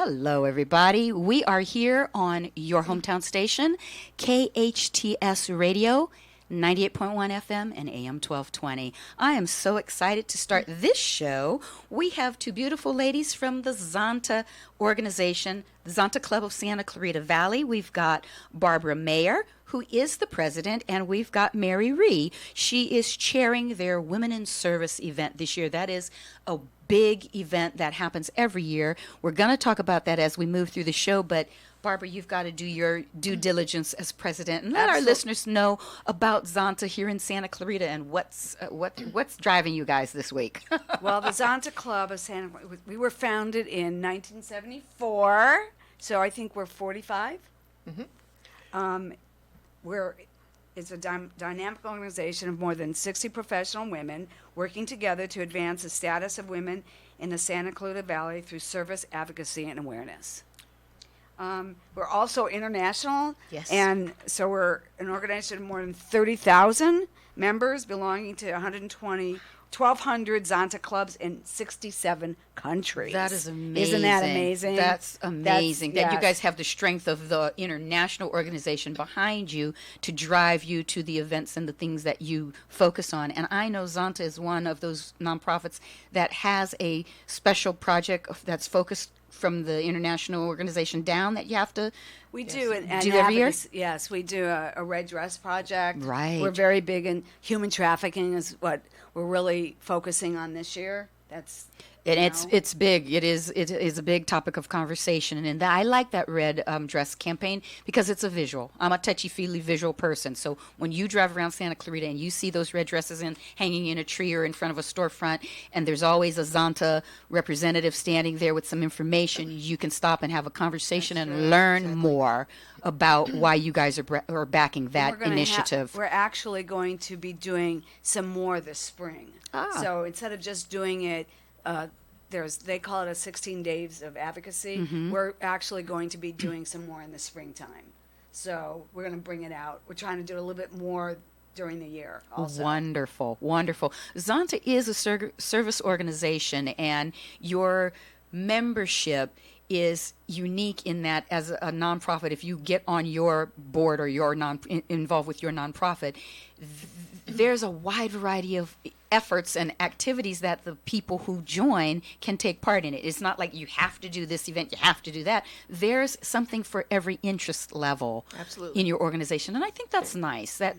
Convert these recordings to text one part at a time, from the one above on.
Hello, everybody. We are here on your hometown station, KHTS Radio, 98.1 FM and AM 1220. I am so excited to start this show. We have two beautiful ladies from the Zonta organization, the Zonta Club of Santa Clarita Valley. We've got Barbara Meyer, who is the president, and we've got Mary Ree. She is chairing their Women in Service event this year. That is a big event that happens every year. We're going to talk about that as we move through the show, but Barbara, you've got to do your due diligence as president and let our listeners know about Zonta here in Santa Clarita and what's driving you guys this week. Well, the Zonta Club of Santa Clarita, we were founded in 1974, so I think we're 45. Mm-hmm. It's a dynamic organization of more than 60 professional women working together to advance the status of women in the Santa Clarita Valley through service, advocacy, and awareness. We're also international, Yes. And so we're an organization of more than 30,000 members belonging to 1,200 Zonta clubs in 67 countries. That is amazing. Isn't that amazing? That's amazing. That you yes. guys have the strength of the international organization behind you to drive you to the events and the things that you focus on. And I know Zonta is one of those nonprofits that has a special project that's focused from the international organization down that you have to We do, and do every year? Yes, we do a red dress project. Right. We're very big in human trafficking is what we're really focusing on this year. That's And you it's know. it's big. It is a big topic of conversation, and I like that red dress campaign because it's a visual. I'm a touchy-feely visual person, so when you drive around Santa Clarita and you see those red dresses hanging in a tree or in front of a storefront, and there's always a Zonta representative standing there with some information, you can stop and have a conversation and learn more about why you guys are backing that We're gonna initiative. we're actually going to be doing some more this spring. So instead of just doing it, they call it a 16 days of advocacy. Mm-hmm. We're actually going to be doing some more in the springtime. So we're going to bring it out. We're trying to do a little bit more during the year also. Wonderful, wonderful. Zonta is a service organization, and your membership is unique in that as a nonprofit, if you get on your board or you're involved with your nonprofit, there's a wide variety of efforts and activities that the people who join can take part in it. It's not like you have to do this event, you have to do that. There's something for every interest level Absolutely. in your organization, and I think that's nice. That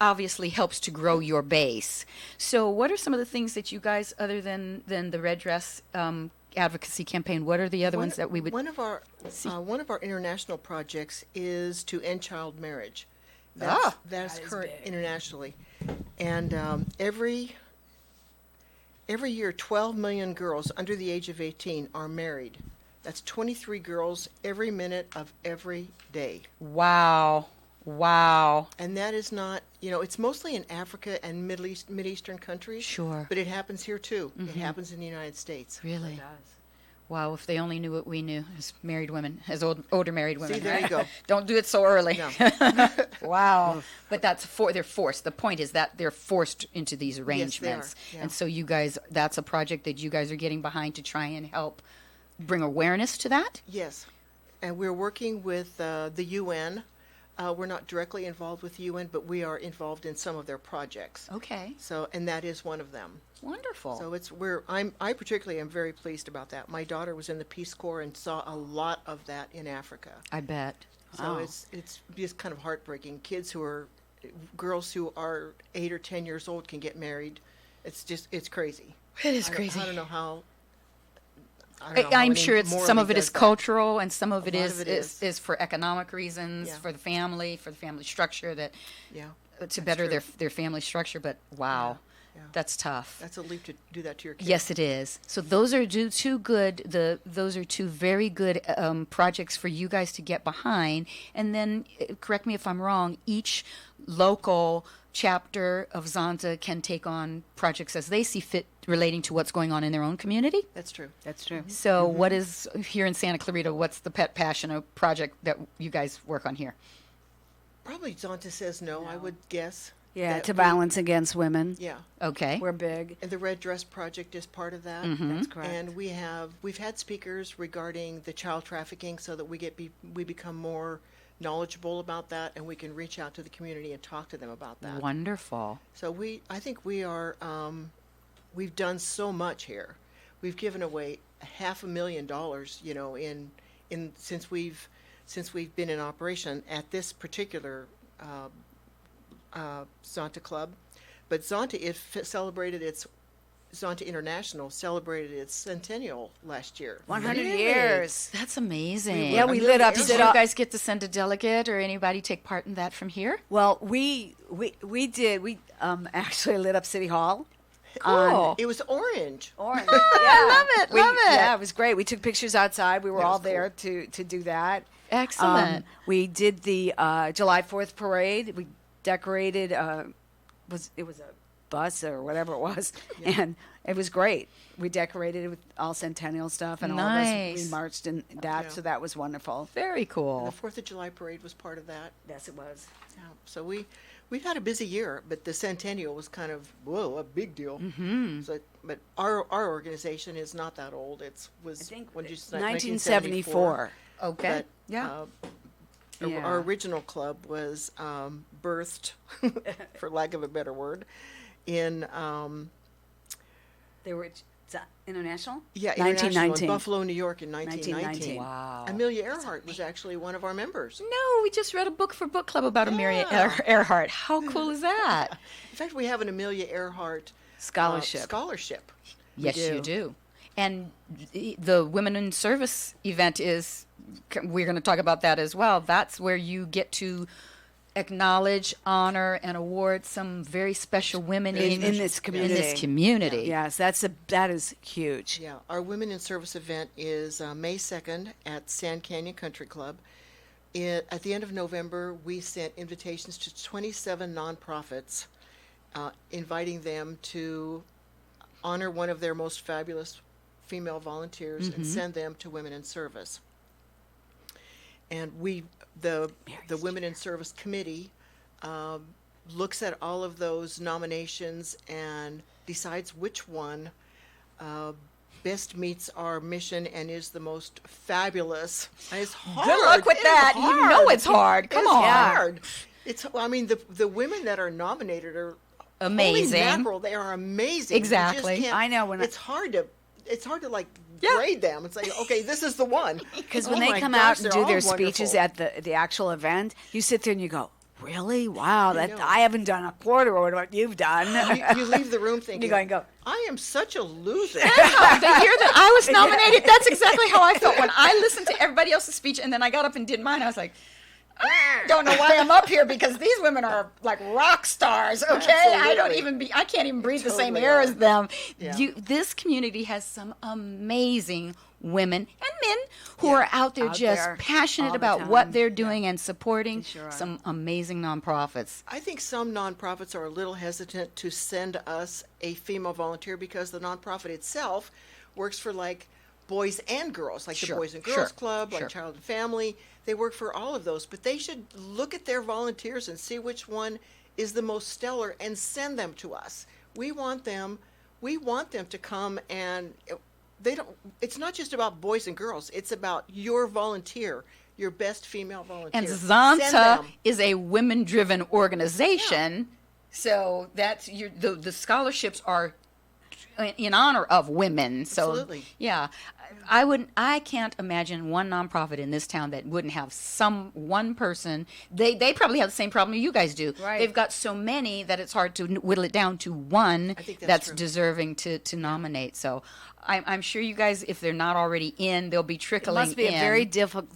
obviously helps to grow your base. So what are some of the things that you guys, other than the red dress advocacy campaign, what are the other ones that we would one of our international projects is to end child marriage. That's That is current big. internationally, and every year 12 million girls under the age of 18 are married. That's 23 girls every minute of every day. Wow. And that is not, it's mostly in Africa and Mideastern countries. Sure. But it happens here too. It happens in the United States. Really? It does. Wow, if they only knew what we knew as married women, as older married women. See, there you go. Don't do it so early. No. Wow. But they're forced. The point is that they're forced into these Yes, arrangements. they are. Yeah. And so you guys, that's a project that you guys are getting behind to try and help bring awareness to that? Yes, and we're working with the UN. We're not directly involved with the UN, but we are involved in some of their projects. Okay. So, and that is one of them. Wonderful. So I particularly am very pleased about that. My daughter was in the Peace Corps and saw a lot of that in Africa. I bet. So Wow. it's just kind of heartbreaking. Girls who are 8 or 10 years old can get married. It's crazy. It is I crazy. don't know how. I'm sure some morally of it is does that. cultural, and some of it A lot is, of it is for economic reasons, Yeah. for the family structure, that Yeah. to That's better true. their family structure. But wow, Yeah. that's tough. That's a leap to do that to your kids. Yes, it is. So those are those are two very good projects for you guys to get behind. And then, correct me if I'm wrong, each local chapter of Zonta can take on projects as they see fit relating to what's going on in their own community. That's true. That's true. So what is here in Santa Clarita, what's the pet passion or project that you guys work on here? Probably Zonta says no, I would guess. Yeah, that to we- balance against women. Yeah. Okay. We're big. And the Red Dress Project is part of that. That's correct. And we've had speakers regarding the child trafficking so that we become more knowledgeable about that, and we can reach out to the community and talk to them about that. Wonderful. So I think we are, we've done so much here. We've given away $500,000, you know, in since we've been in operation at this particular Zonta Club. But Zonta Zonta International celebrated its centennial last year. 100 Really? years. That's amazing. Yeah, we lit up. Did you guys get to send a delegate or anybody take part in that from here? Well, we did. We actually lit up City Hall. Cool. It was orange. Orange. I love it. Love it. Yeah, it was great. We took pictures outside. We were That was all there to do that. Excellent. We did the July 4th parade. We decorated. It was a bus or whatever it was, and it was great. We decorated it with all centennial stuff, and all of us, Nice. we marched in that, Yeah. so that was wonderful. Very And cool. the 4th of July parade was part of that. Yes, it was. Yeah. So we've had a busy year, but the centennial was kind of, whoa, a big deal. Mm-hmm. So, but our organization is not that old. I think what'd you say, 1974. Okay. But, Yeah. Yeah. Our original club was birthed, for lack of a better word, in They were international. international in 1919. Buffalo, New York in 1919. 1919. Wow. Amelia Earhart was actually one of our members. No, we just read a book for book club about Amelia Yeah. Earhart. How cool is that? In fact, we have an Amelia Earhart Scholarship. scholarship. Yes, you do. And the Women in Service event we're going to talk about that as well. That's where you get to acknowledge, honor, and award some very special women In this community. In this community. Yes, that is huge. Yeah, our Women in Service event is May 2nd at Sand Canyon Country Club. At the end of November, we sent invitations to 27 nonprofits, inviting them to honor one of their most fabulous female volunteers and send them to Women in Service. And the Women in Service Committee looks at all of those nominations and decides which one best meets our mission and is the most fabulous. And it's hard. Good luck with It is that. You hard. know it's hard. Come It's on. hard. I mean, the women that are nominated are Amazing. Holy mackerel, they are amazing. You just Exactly. can't- I know it's hard to like Yeah. grade them. It's like, okay, this is the one. Because Oh when they my come gosh, out and they're do all their speeches wonderful. at the actual event, you sit there and you go, really? Wow, know. I haven't done a quarter of what you've done. You leave the room thinking, You go. I am such a loser. The year that I was nominated, that's exactly how I felt when I listened to everybody else's speech and then I got up and did mine. I was like, I don't know why I'm up here because these women are like rock stars, okay? Absolutely. I can't even breathe the same totally air are. as them. Yeah. This community has some amazing women and men who Yeah. are out there Out just there passionate all the about what time. they're doing and supporting They sure are. some amazing nonprofits. I think some nonprofits are a little hesitant to send us a female volunteer because the nonprofit itself works for like boys and girls, like Sure, the Boys and Girls sure, Club, like sure. Child and Family. They work for all of those, but they should look at their volunteers and see which one is the most stellar and send them to us. We want them to come, and it's not just about boys and girls, it's about your volunteer, your best female volunteer. And Send Zonta them. is a women-driven organization, so that's the scholarships are in honor of women. So Absolutely. yeah, I can't imagine one nonprofit in this town that wouldn't have one person. They probably have the same problem you guys do. Right. They've got so many that it's hard to whittle it down to one I think that's that's true. deserving to nominate. So I'm sure you guys, if they're not already in, they'll be It trickling must be in. a very difficult.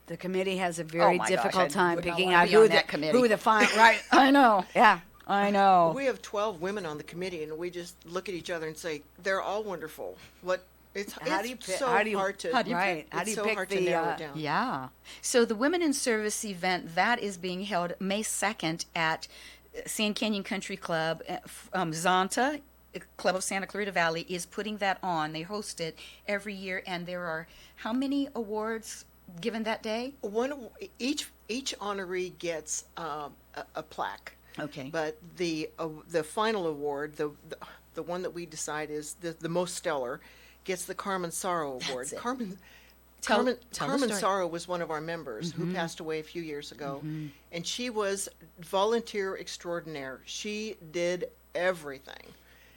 The committee has a very my gosh, difficult I time would not picking wanna out be on who that committee. who the final. Right. I know. Yeah. I know. We have 12 women on the committee, and we just look at each other and say, they're all wonderful. It's How do you pick- so how do you- hard to how do you Right. How it's do you so pick hard the to narrow it down. Yeah. So the Women in Service event, that is being held May 2nd at Sand Canyon Country Club. Zonta, Club of Santa Clarita Valley, is putting that on. They host it every year, and there are how many awards given that day? Each honoree gets a plaque. Okay. But the final award, the one that we decide is the most stellar, gets the Carmen Sorrow Award. That's it. Carmen Tell the Carmen story. Sorrow was one of our members who passed away a few years ago, and she was volunteer extraordinaire. She did everything.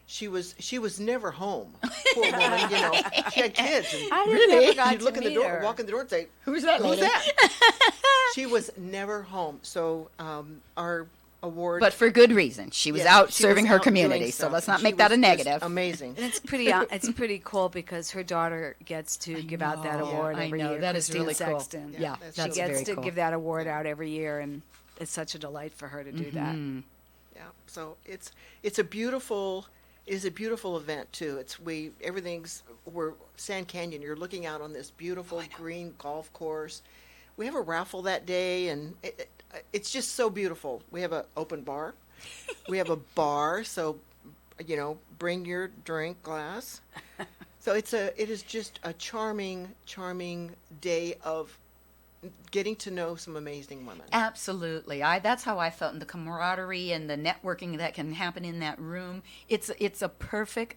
She was never home. Poor woman, you know. She had kids. And I never got you'd to look in the meet door, her. walk in the door, and say, Who's that "Who's lady?" that?" She was never home. So our award. But for good reason. She was Yes, out she serving was her out doing community. So stuff. let's not She make that a was just negative. Amazing. And it's pretty cool because her daughter gets to give out that know, award I every know. year. That is Christine really cool. Sexton. Yeah, that's She that's gets very to cool. give that award out every year, and it's such a delight for her to do that. Yeah, so it's a beautiful event too. We're Sand Canyon. You're looking out on this beautiful green golf course. We have a raffle that day, and it's just so beautiful. We have an open bar. We have a bar, so bring your drink glass. So it is just a charming day of getting to know some amazing women. Absolutely. That's how I felt in the camaraderie and the networking that can happen in that room. It's a perfect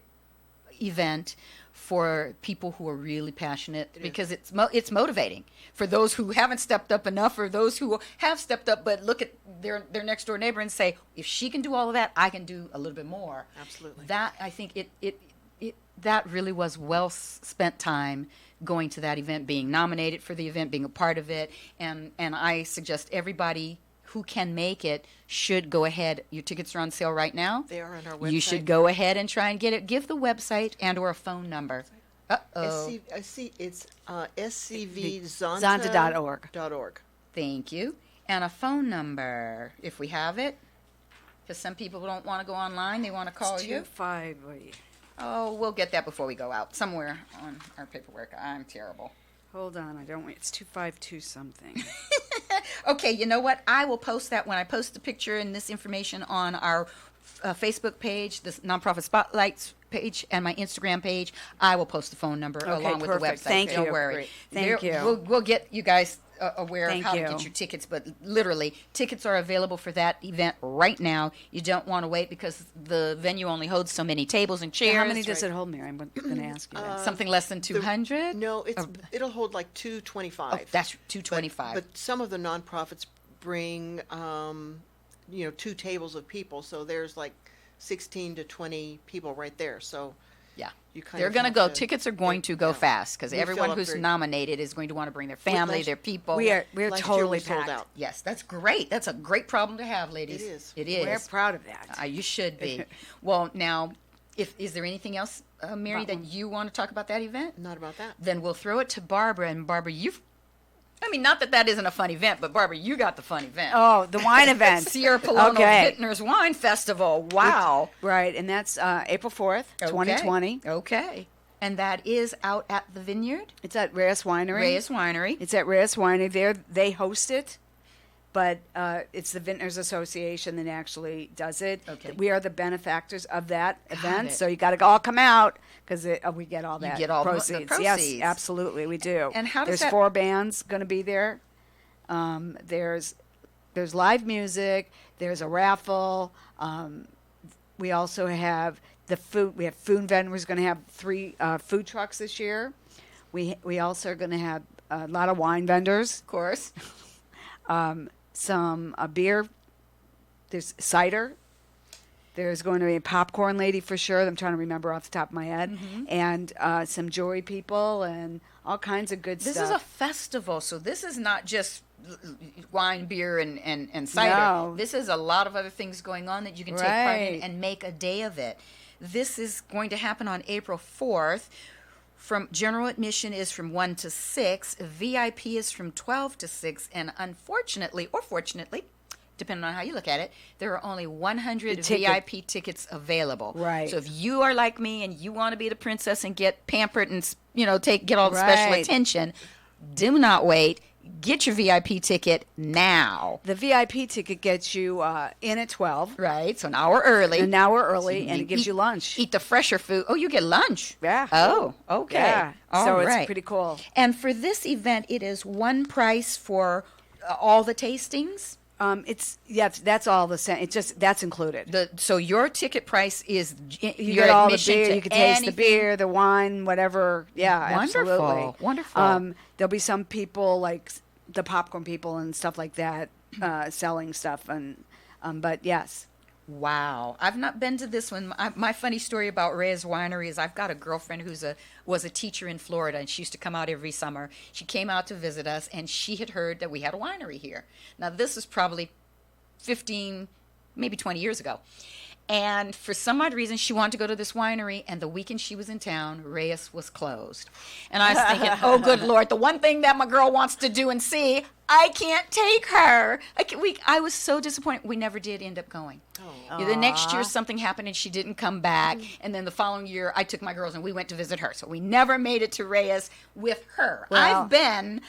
event for people who are really passionate because it's motivating for those who haven't stepped up enough or those who have stepped up but look at their next door neighbor and say, if she can do all of that, I can do a little bit more. Absolutely. That I think that really was well spent time going to that event, being nominated for the event, being a part of it, and I suggest everybody who can make it should go ahead. Your tickets are on sale right now. They are on our website. You should go ahead and try and get it. Give the website and or a phone number. I see it's SCV Zonta. Zonta.org. Thank you. And a phone number, if we have it. Because some people don't want to go online. They want to call you. 25. Oh, we'll get that before we go out. Somewhere on our paperwork. I'm terrible. Hold on, it's 252 something. Okay, you know what? I will post that when I post the picture and this information on our Facebook page, the Nonprofit Spotlights page, and my Instagram page. I will post the phone number along with the perfect. website. Thank Don't you. worry. Great. Thank you. We'll get you guys aware Thank of how you. to get your tickets, but literally, tickets are available for that event right now. You don't want to wait because the venue only holds so many tables and chairs. How many does it hold, Mary? I'm going to ask you that. Something less than 200? No, it'll hold like 225. Oh, that's 225. But some of the nonprofits bring 2 tables of people, so there's like 16 to 20 people right there. So yeah. you kind They're of going to have go. Tickets are going to go fast because We everyone fill up who's very- nominated is going to want to bring their family, last- their people. We're Last year totally we sold packed. out. Yes, that's great. That's a great problem to have, ladies. It is. It is. We're proud of that. You should be. Well, now, is there anything else, Mary, that you want to talk about that event? Not about that. Then we'll throw it to Barbara. And Barbara, not that isn't a fun event, but Barbara, you got the fun event. Oh, the wine event. Sierra Polono Okay. Vintners Wine Festival. Wow. Right, and that's April 4th, 2020. Okay. And that is out at the Vineyard, It's at Reyes Winery. Reyes Winery. It's at Reyes Winery. They host it, but it's the Vintners Association that actually does it. Okay. We are the benefactors of that event, it. so you got to all come out because we get all that get all the proceeds. proceeds. Yes, absolutely, we do. And how does There's that- 4 bands going to be there. There's live music. There's a raffle. We also have the food. We have food vendors going to have 3 food trucks this year. We also are going to have a lot of wine vendors. Of course. Some beer. There's cider. There's going to be a popcorn lady for sure. I'm trying to remember off the top of my head. And some jewelry people and all kinds of good This stuff. is a festival, so this is not just wine, beer, and cider. No. This is a lot of other things going on that you can take part in Right. and make a day of it. This is going to happen on April 4th. From general admission is from 1 to 6. VIP is from 12 to 6. And unfortunately, or fortunately, depending on how you look at it, there are only 100 VIP tickets available. Right. So if you are like me and you want to be the princess and get pampered and get all the special Right. attention, do not wait. Get your VIP ticket now. The VIP ticket gets you in at 12, Right. So an hour early. an hour early, So and you it gives eat- you lunch. Eat the fresher food. Oh, you get lunch. Yeah. Oh, okay. Yeah. All so right. it's pretty cool. And for this event, it is one price for all the tastings. That's all the same. It's just that's included. So your ticket price is You your get all the admission beer. to You can taste the anything. beer, the wine, whatever. Yeah, Wonderful, absolutely. wonderful. There'll be some people like the popcorn people and stuff like that selling stuff, and but yes. Wow, I've not been to this one. My funny story about Reyes Winery is I've got a girlfriend who's was a teacher in Florida, and she used to come out every summer. She came out to visit us, and she had heard that we had a winery here. Now this is probably 15, maybe 20 years ago. And for some odd reason, she wanted to go to this winery, and the weekend she was in town, Reyes was closed. And I was thinking, oh, good Lord, the one thing that my girl wants to do and see, I can't take her. I was so disappointed. We never did end up going. Oh. The next year, something happened, and she didn't come back. And then the following year, I took my girls, and we went to visit her. So we never made it to Reyes with her. Well,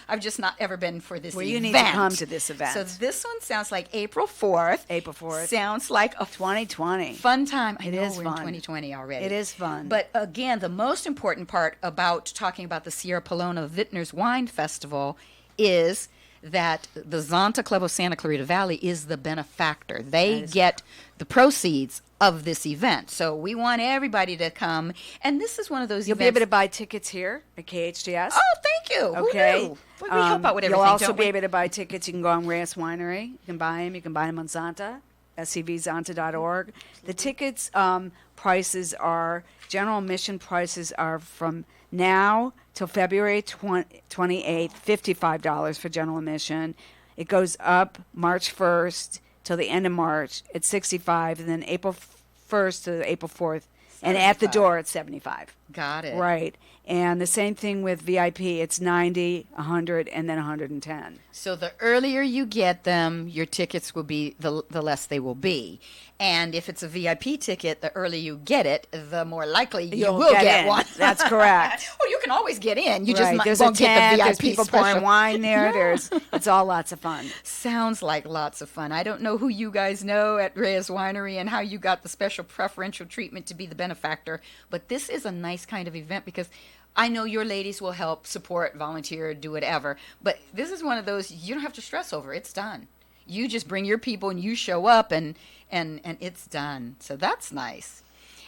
I've just not ever been for this event. You need to come to this event. So this one sounds like April 4th. April 4th. Sounds like a 2020. fun time. I It know is we're fun. in 2020 already. It is fun. But again, the most important part about talking about the Sierra Palona Vintners Wine Festival is that the Zonta Club of Santa Clarita Valley is the benefactor. They get the proceeds of this event. So we want everybody to come. And this is one of those You'll events. be able to buy tickets here at KHTS. Oh, thank you. Okay. Who knew? We help out with everything, You'll also don't be we? able to buy tickets. You can go on Reyes Winery. You can buy them. You can buy them on Zonta, scvzonta.org. The tickets prices are, general admission prices are from now till February 28th, $55 for general admission. It goes up March 1st till the end of March at $65, and then April 1st to April 4th. And at the 75. door, it's $75. Got it. Right. And the same thing with VIP. It's 90, 100, and then 110. So the earlier you get them, your tickets will be, the less they will be. And if it's a VIP ticket, the earlier you get it, the more likely you You'll will get get in. one. That's correct. Well, you can always get in. You Right. just There's won't a tent, get the there's VIP people special. pouring wine there. Yeah. It's all lots of fun. Sounds like lots of fun. I don't know who you guys know at Reyes Winery and how you got the special preferential treatment to be the benefactor, but this is a nice kind of event because I know your ladies will help, support, volunteer, do whatever, but this is one of those you don't have to stress over. It's done. You just bring your people and you show up and it's done. So that's nice.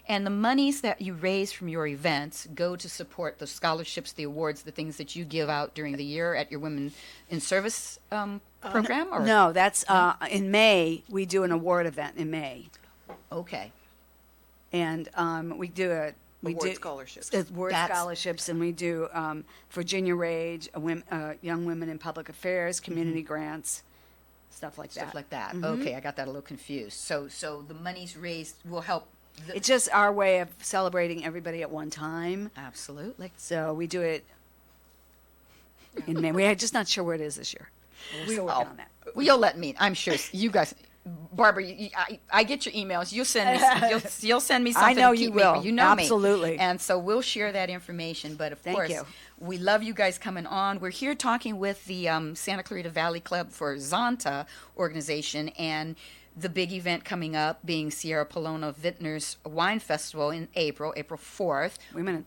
And the monies that you raise from your events go to support the scholarships, the awards, the things that you give out during the year at your Women in Service program? Or? No, that's in May. We do an award event in May, Okay. and we do Award scholarships. Award scholarships, and we do Virginia Rage, Young Women in Public Affairs, community grants, stuff like Stuff that. like that. Okay, I got that a little confused. So the monies raised will help. It's just our way of celebrating everybody at one time. Absolutely. So we do it in May. We're just not sure where it is this year. We're still working on that. Well, you'll let me. I'm sure you guys. Barbara, I get your emails. You'll send me. You'll send me something. I know to you keep me- will. You know me. Absolutely. And so we'll share that information. But of Thank course, you. we love you guys coming on. We're here talking with the Santa Clarita Valley Club for Zonta organization and the big event coming up being Sierra Palona Vintners Wine Festival in April 4th.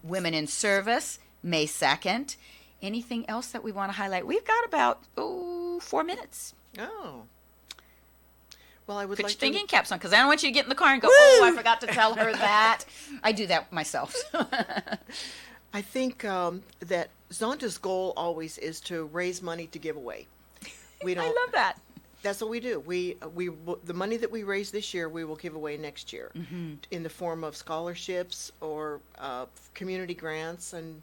Women in Service, May 2nd. Anything else that we want to highlight? We've got about 4 minutes. Oh. Well, I would Put like your thinking to. caps on, because I don't want you to get in the car and go, oh, I forgot to tell her that. I do that myself. I think that Zonta's goal always is to raise money to give away. We I don't. love that. That's what we do. The money that we raise this year, we will give away next year in the form of scholarships or community grants and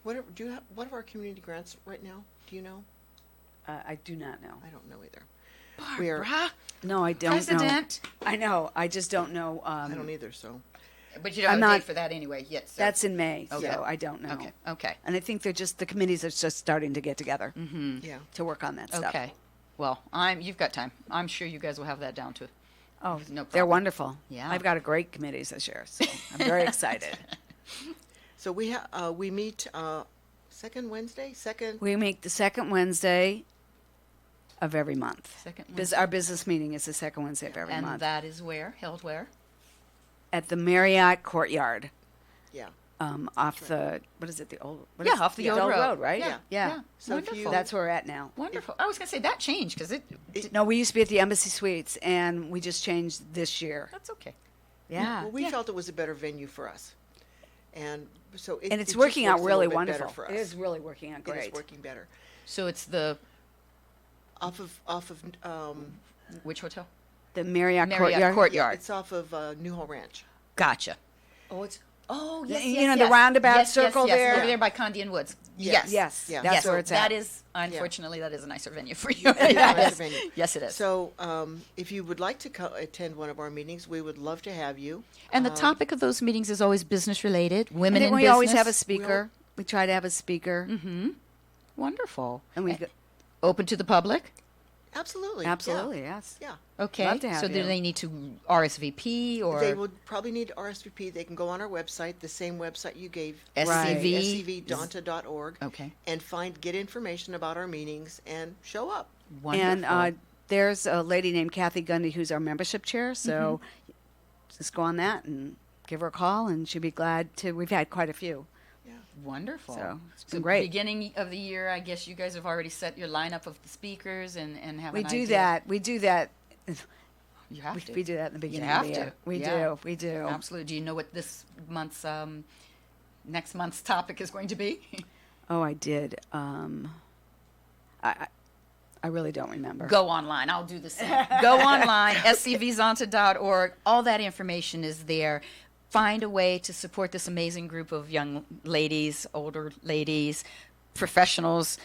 whatever. What are our community grants right now? Do you know? I do not know. I don't know either. Barbara, No, I don't President. know. I know. I just don't know. I don't either. So But you don't I'm have a not- date for that anyway yet. So. That's in May, Okay. so I don't know. Okay. And I think the committees are just starting to get together yeah. to work on that stuff. Okay. Well, you've got time. I'm sure you guys will have that down too. Oh, No they're problem. wonderful. Yeah. I've got a great committees this year, so I'm very excited. So we meet second Wednesday. We make the second Wednesday of every month. Second Our business meeting is the second Wednesday of every and month that is held where? at the Marriott Courtyard. Yeah. off the, what is it, the old? What Yeah, is- off the old road. right? Yeah, Yeah. yeah. So if Wonderful. you, That's where we're at now. Wonderful. I was going to say that changed because No, we used to be at the Embassy Suites, and we just changed this year. that's okay. Yeah. well, we felt it was a better venue for us, and so And it it's just working out works a really little bit better wonderful. for It us. is really working out It great. is working better. So it's the Off of which hotel? The Marriott, Marriott Courtyard. it's off of Newhall Ranch. Gotcha. Oh, it's yes, You yes, know, the yes. roundabout Yes, circle yes, there? over there by Condian Woods. Yes. Yes, Yeah. that's yes, where it's at. That is, unfortunately, that is a nicer venue for you. Nicer yes. venue. Yes, it is. So, if you would like to attend one of our meetings, we would love to have you. And the topic of those meetings is always business related. And Women then in we business. always have a speaker. We try to have a speaker. Wonderful. And we go, Open to the public. Absolutely. yeah. absolutely, yes. Yeah. Okay. Love to have so do you. they need to RSVP or They would probably need RSVP. They can go on our website, the same website you gave, SCV? scvzonta.org, Okay. and get information about our meetings and show up. Wonderful. And there's a lady named Kathy Gundy who's our membership chair. So just go on that and give her a call, and she'd be glad to. We've had quite a few. Wonderful. So, it's been great. Beginning of the year, I guess you guys have already set your lineup of the speakers and have We an do idea. that. We do that. You have to. We do that in the beginning You of have the to. year. We Yeah. do. We do. Absolutely. Do you know what this month's, next month's topic is going to be? Oh, I did. I really don't remember. Go online. I'll do the same. Go online, scvzonta.org. All that information is there. Find a way to support this amazing group of young ladies, older ladies, professionals,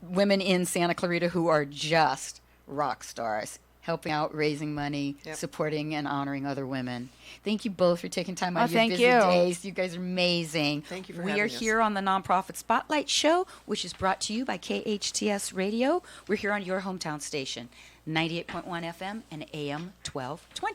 women in Santa Clarita who are just rock stars, helping out, raising money, Yep. supporting and honoring other women. Thank you both for taking time out of your thank busy you. days. You guys are amazing. Thank you for We having are us. here on the Nonprofit Spotlight Show, which is brought to you by KHTS Radio. We're here on your hometown station, 98.1 FM and AM 1220.